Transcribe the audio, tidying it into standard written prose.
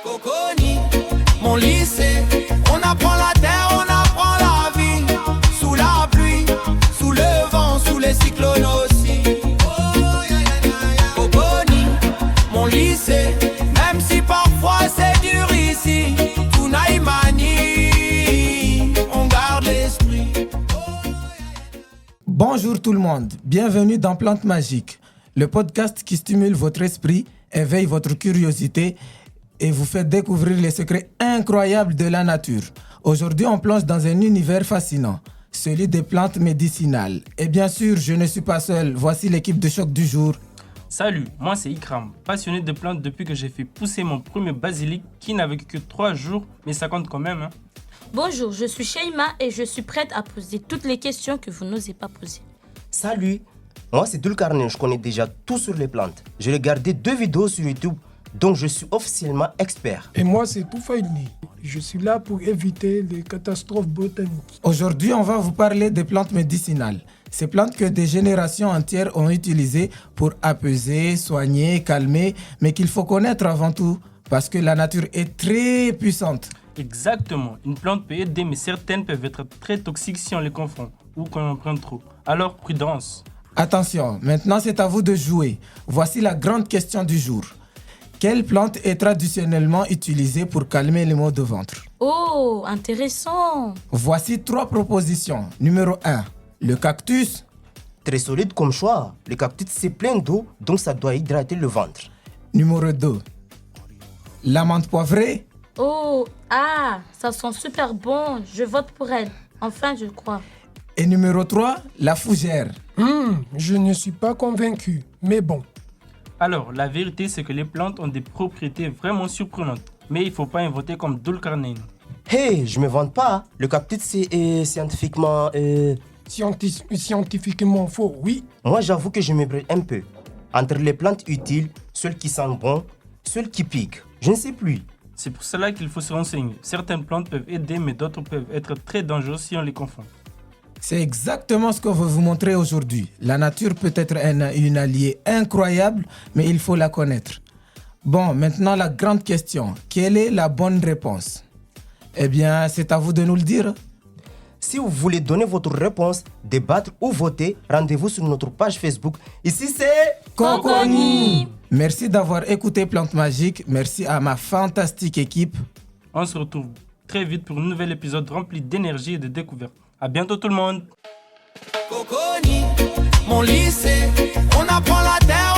Coconi, mon lycée, on apprend la terre, on apprend la vie. Sous la pluie, sous le vent, sous les cyclones aussi. Coconi, mon lycée, même si parfois c'est dur ici. Tunaimani, on garde l'esprit. Bonjour tout le monde, bienvenue dans Plantes Magiques, le podcast qui stimule votre esprit, éveille votre curiosité et vous fait découvrir les secrets incroyables de la nature. Aujourd'hui, on plonge dans un univers fascinant, celui des plantes médicinales. Et bien sûr, je ne suis pas seul, voici l'équipe de choc du jour. Salut, moi c'est Ikram, passionné de plantes depuis que j'ai fait pousser mon premier basilic qui n'a vécu que 3 jours, mais ça compte quand même. Bonjour, je suis Sheima et je suis prête à poser toutes les questions que vous n'osez pas poser. Salut, moi c'est Dulkarné, je connais déjà tout sur les plantes. J'ai regardé 2 vidéos sur YouTube, donc je suis officiellement expert. Et moi, c'est Toufaïni. Je suis là pour éviter les catastrophes botaniques. Aujourd'hui, on va vous parler des plantes médicinales. Ces plantes que des générations entières ont utilisées pour apaiser, soigner, calmer, mais qu'il faut connaître avant tout, parce que la nature est très puissante. Exactement, une plante peut aider, mais certaines peuvent être très toxiques si on les confond ou qu'on en prend trop. Alors, prudence. Attention, maintenant c'est à vous de jouer. Voici la grande question du jour. Quelle plante est traditionnellement utilisée pour calmer les maux de ventre? Oh, intéressant. Voici 3 propositions. Numéro 1, le cactus. Très solide comme choix. Le cactus c'est plein d'eau, donc ça doit hydrater le ventre. Numéro 2, la menthe poivrée. Oh, ça sent super bon. Je vote pour elle. Enfin, je crois. Et numéro 3, la fougère. Je ne suis pas convaincu, mais bon. Alors, la vérité c'est que les plantes ont des propriétés vraiment surprenantes, mais il ne faut pas inventer comme Dulkarnain. Hey, je me vante pas. Le cactus c'est scientifiquement... Scientifiquement faux, oui. Moi j'avoue que je me brûle un peu. Entre les plantes utiles, celles qui sentent bon, celles qui piquent. Je ne sais plus. C'est pour cela qu'il faut se renseigner. Certaines plantes peuvent aider, mais d'autres peuvent être très dangereuses si on les confond. C'est exactement ce qu'on veut vous montrer aujourd'hui. La nature peut être une alliée incroyable, mais il faut la connaître. Bon, maintenant la grande question. Quelle est la bonne réponse? Eh bien, c'est à vous de nous le dire. Si vous voulez donner votre réponse, débattre ou voter, rendez-vous sur notre page Facebook. Ici c'est... Coconi. Merci d'avoir écouté Plantes Magiques. Merci à ma fantastique équipe. On se retrouve très vite pour un nouvel épisode rempli d'énergie et de découvertes. À bientôt tout le monde. Coconi, mon lycée, on apprend la terre,